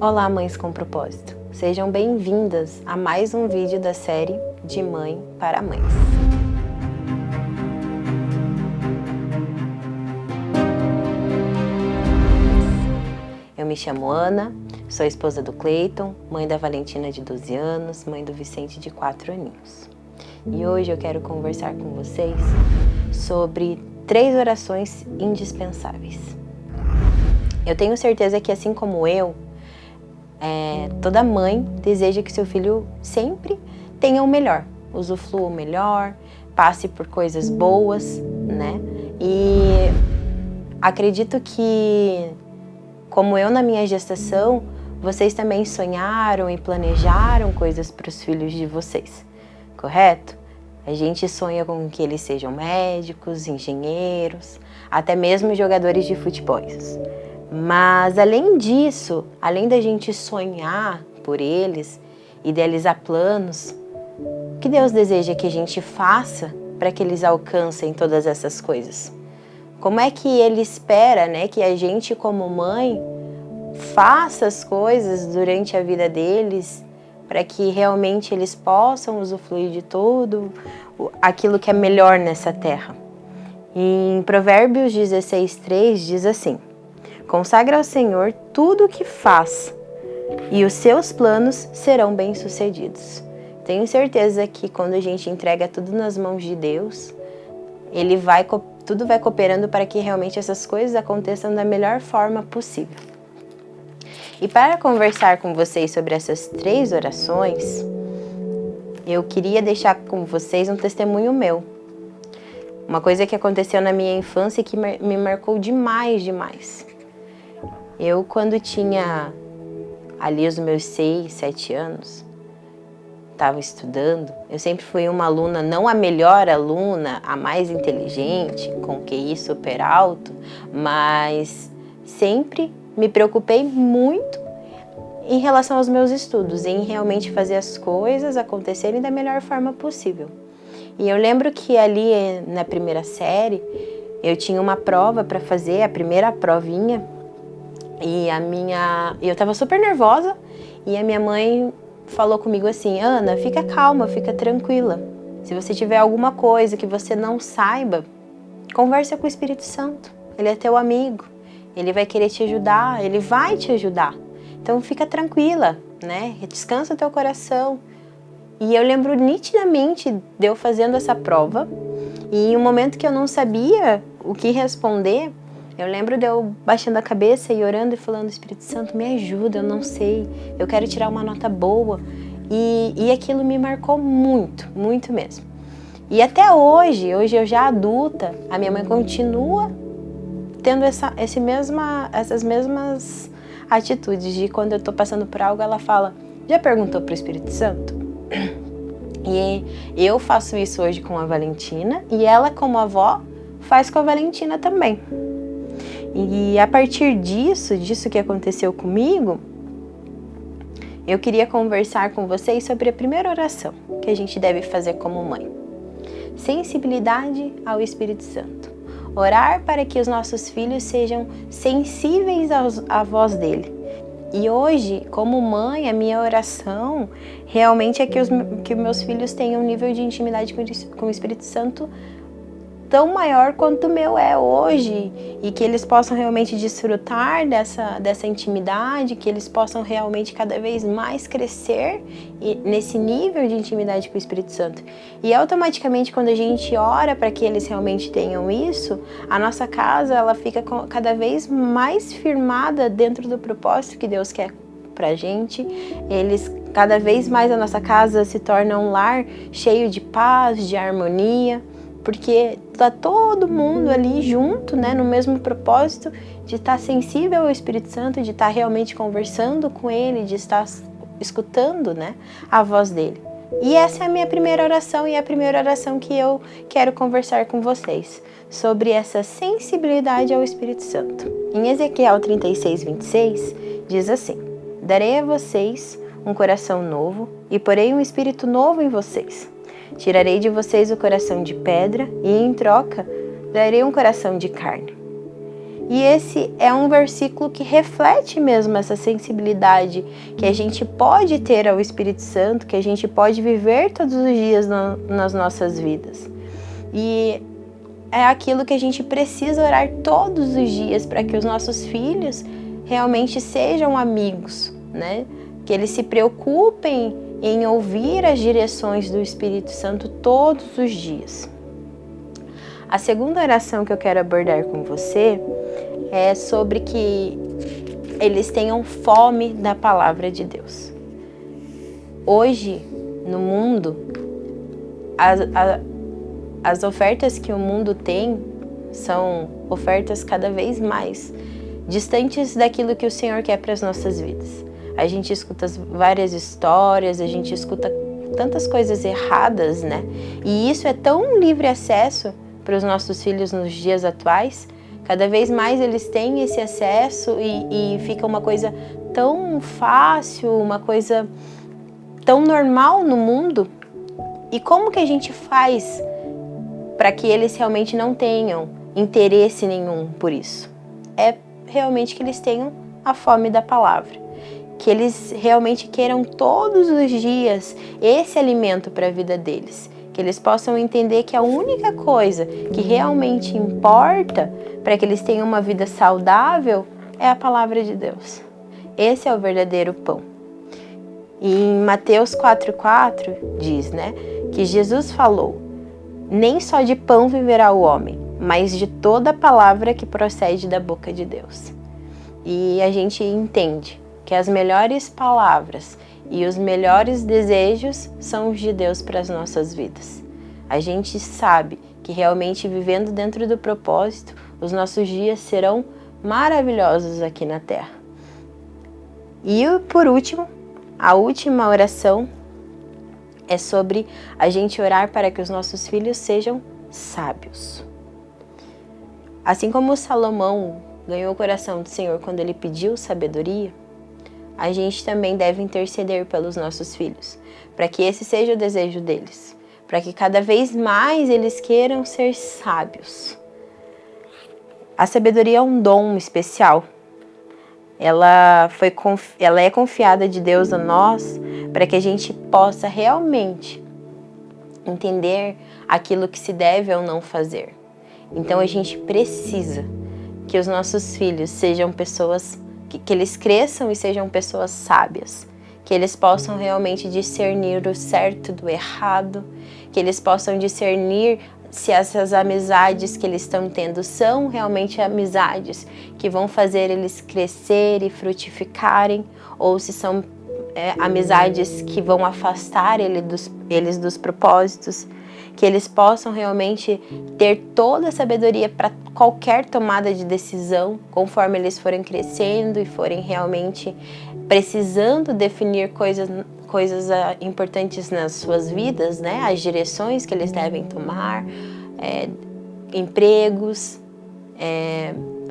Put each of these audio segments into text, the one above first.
Olá, mães com propósito. Sejam bem-vindas a mais um vídeo da série De Mãe para Mães. Eu me chamo Ana, sou esposa do Cleiton, mãe da Valentina de 12 anos, mãe do Vicente de 4 aninhos. E hoje eu quero conversar com vocês sobre 3 orações indispensáveis. Eu tenho certeza que, assim como eu, toda mãe deseja que seu filho sempre tenha o melhor, usufrua o melhor, passe por coisas boas, né? E acredito que, como eu na minha gestação, vocês também sonharam e planejaram coisas para os filhos de vocês, correto? A gente sonha com que eles sejam médicos, engenheiros, até mesmo jogadores de futebol. Mas além disso, além da gente sonhar por eles, idealizar planos, o que Deus deseja que a gente faça para que eles alcancem todas essas coisas? Como é que Ele espera, né, que a gente como mãe faça as coisas durante a vida deles para que realmente eles possam usufruir de tudo aquilo que é melhor nessa terra? Em Provérbios 16:3 diz assim: consagra ao Senhor tudo o que faz, e os seus planos serão bem-sucedidos. Tenho certeza que quando a gente entrega tudo nas mãos de Deus, tudo vai cooperando para que realmente essas coisas aconteçam da melhor forma possível. E para conversar com vocês sobre essas 3 orações, eu queria deixar com vocês um testemunho meu. Uma coisa que aconteceu na minha infância e que me marcou demais. Eu, quando tinha ali os meus 6, 7 anos, estava estudando, eu sempre fui uma aluna, não a melhor aluna, a mais inteligente, com QI super alto, mas sempre me preocupei muito em relação aos meus estudos, em realmente fazer as coisas acontecerem da melhor forma possível. E eu lembro que ali na primeira série, eu tinha uma prova para fazer, a primeira provinha, e eu tava super nervosa, e a minha mãe falou comigo assim: Ana, fica calma, fica tranquila. Se você tiver alguma coisa que você não saiba, conversa com o Espírito Santo. Ele é teu amigo, ele vai querer te ajudar, ele vai te ajudar. Então fica tranquila, né? Descansa o teu coração. E eu lembro nitidamente de eu fazendo essa prova, e em um momento que eu não sabia o que responder, eu lembro de eu baixando a cabeça e orando e falando: Espírito Santo, me ajuda, eu não sei, eu quero tirar uma nota boa. E aquilo me marcou muito mesmo. E até hoje eu já adulta, a minha mãe continua tendo essas mesmas atitudes de quando eu tô passando por algo, ela fala: já perguntou pro Espírito Santo? E eu faço isso hoje com a Valentina, e ela, como avó, faz com a Valentina também. E a partir disso que aconteceu comigo, eu queria conversar com vocês sobre a primeira oração que a gente deve fazer como mãe. Sensibilidade ao Espírito Santo. Orar para que os nossos filhos sejam sensíveis à voz dele. E hoje, como mãe, a minha oração realmente é que meus filhos tenham um nível de intimidade com o Espírito Santo tão maior quanto o meu é hoje, e que eles possam realmente desfrutar dessa intimidade, que eles possam realmente cada vez mais crescer nesse nível de intimidade com o Espírito Santo. E automaticamente, quando a gente ora para que eles realmente tenham isso, a nossa casa ela fica cada vez mais firmada dentro do propósito que Deus quer pra gente. Cada vez mais a nossa casa se torna um lar cheio de paz, de harmonia, porque tá todo mundo ali junto, né, no mesmo propósito de estar sensível ao Espírito Santo, de estar realmente conversando com Ele, de estar escutando, né, a voz dele. E essa é a minha primeira oração, e é a primeira oração que eu quero conversar com vocês, sobre essa sensibilidade ao Espírito Santo. Em Ezequiel 36:26 diz assim: darei a vocês um coração novo e porei um espírito novo em vocês. Tirarei de vocês o coração de pedra e, em troca, darei um coração de carne. E esse é um versículo que reflete mesmo essa sensibilidade que a gente pode ter ao Espírito Santo, que a gente pode viver todos os dias nas nossas vidas. E é aquilo que a gente precisa orar todos os dias para que os nossos filhos realmente sejam amigos, né? Que eles se preocupem em ouvir as direções do Espírito Santo todos os dias. A segunda oração que eu quero abordar com você é sobre que eles tenham fome da palavra de Deus. Hoje, no mundo, as ofertas que o mundo tem são ofertas cada vez mais distantes daquilo que o Senhor quer para as nossas vidas. A gente escuta várias histórias, a gente escuta tantas coisas erradas, né? E isso é tão livre acesso para os nossos filhos nos dias atuais. Cada vez mais eles têm esse acesso e fica uma coisa tão fácil, uma coisa tão normal no mundo. E como que a gente faz para que eles realmente não tenham interesse nenhum por isso? É realmente que eles tenham a fome da palavra, que eles realmente queiram todos os dias esse alimento para a vida deles, que eles possam entender que a única coisa que realmente importa para que eles tenham uma vida saudável é a palavra de Deus. Esse é o verdadeiro pão. E em Mateus 4,4 diz, né, que Jesus falou: nem só de pão viverá o homem, mas de toda palavra que procede da boca de Deus. E a gente entende que as melhores palavras e os melhores desejos são os de Deus para as nossas vidas. A gente sabe que realmente vivendo dentro do propósito, os nossos dias serão maravilhosos aqui na terra. E por último, a última oração é sobre a gente orar para que os nossos filhos sejam sábios. Assim como Salomão ganhou o coração do Senhor quando ele pediu sabedoria, a gente também deve interceder pelos nossos filhos, para que esse seja o desejo deles, para que cada vez mais eles queiram ser sábios. A sabedoria é um dom especial. Ela é confiada de Deus a nós para que a gente possa realmente entender aquilo que se deve ou não fazer. Então a gente precisa que os nossos filhos sejam pessoas, que eles cresçam e sejam pessoas sábias, que eles possam realmente discernir o certo do errado, que eles possam discernir se essas amizades que eles estão tendo são realmente amizades que vão fazer eles crescer e frutificarem, ou se são amizades que vão afastar eles dos propósitos, que eles possam realmente ter toda a sabedoria para qualquer tomada de decisão, conforme eles forem crescendo e forem realmente precisando definir coisas importantes nas suas vidas, né? As direções que eles devem tomar, empregos,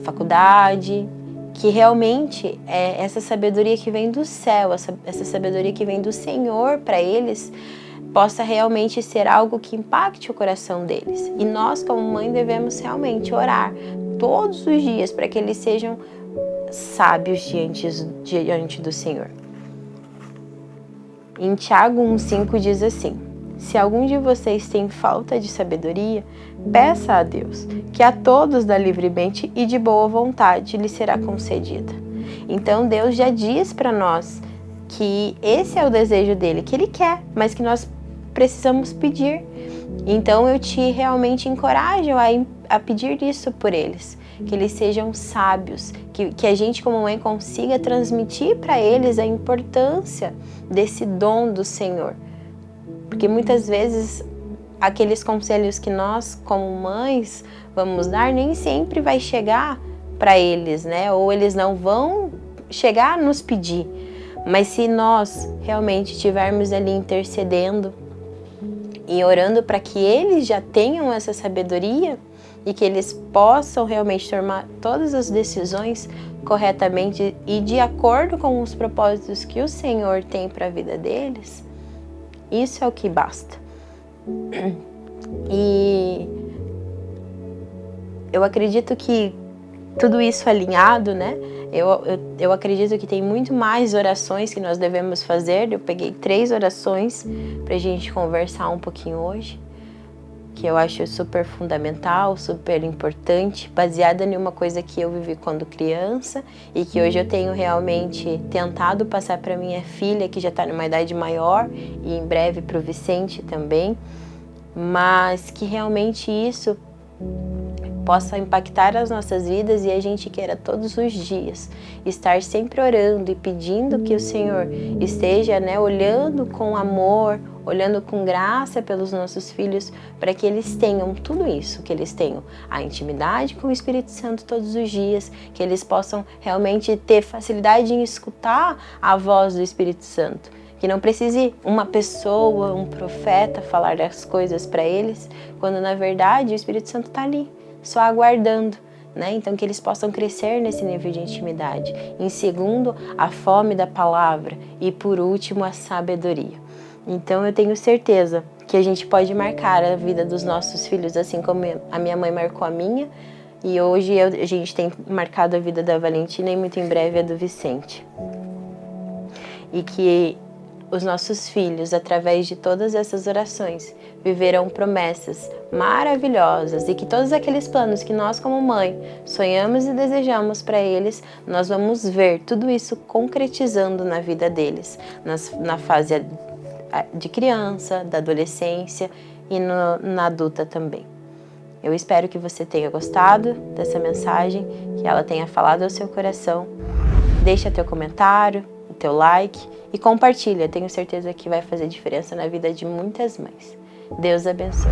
faculdade, que realmente essa sabedoria que vem do céu, essa sabedoria que vem do Senhor para eles, possa realmente ser algo que impacte o coração deles. E nós, como mãe, devemos realmente orar todos os dias para que eles sejam sábios diante do Senhor. Em Tiago 1,5 diz assim: se algum de vocês tem falta de sabedoria, peça a Deus, que a todos dá livremente e de boa vontade lhe será concedida. Então Deus já diz para nós que esse é o desejo dele, que ele quer, mas que nós precisamos pedir. Então eu te realmente encorajo a pedir isso por eles, que eles sejam sábios, que a gente como mãe consiga transmitir para eles a importância desse dom do Senhor. Porque muitas vezes aqueles conselhos que nós como mães vamos dar nem sempre vai chegar para eles, né? Ou eles não vão chegar a nos pedir. Mas se nós realmente estivermos ali intercedendo e orando para que eles já tenham essa sabedoria e que eles possam realmente tomar todas as decisões corretamente e de acordo com os propósitos que o Senhor tem para a vida deles, isso é o que basta. E eu acredito que tudo isso alinhado, né? Eu acredito que tem muito mais orações que nós devemos fazer. Eu peguei 3 orações para a gente conversar um pouquinho hoje, que eu acho super fundamental, super importante, baseada em uma coisa que eu vivi quando criança e que hoje eu tenho realmente tentado passar para minha filha, que já está numa idade maior, e em breve para o Vicente também, mas que realmente isso possa impactar as nossas vidas e a gente queira todos os dias estar sempre orando e pedindo que o Senhor esteja, né, olhando com amor, olhando com graça pelos nossos filhos, para que eles tenham tudo isso, que eles tenham a intimidade com o Espírito Santo todos os dias, que eles possam realmente ter facilidade em escutar a voz do Espírito Santo. Que não precise uma pessoa, um profeta falar as coisas para eles, quando na verdade o Espírito Santo está ali, só aguardando, né? Então que eles possam crescer nesse nível de intimidade. Em segundo, a fome da palavra e por último, a sabedoria. Então eu tenho certeza que a gente pode marcar a vida dos nossos filhos assim como a minha mãe marcou a minha, e hoje a gente tem marcado a vida da Valentina e muito em breve a do Vicente. E que os nossos filhos, através de todas essas orações, viverão promessas maravilhosas e que todos aqueles planos que nós como mãe sonhamos e desejamos para eles, nós vamos ver tudo isso concretizando na vida deles, na fase de criança, da adolescência e na adulta também. Eu espero que você tenha gostado dessa mensagem, que ela tenha falado ao seu coração. Deixa teu comentário, o teu like e compartilha. Tenho certeza que vai fazer diferença na vida de muitas mães. Deus abençoe.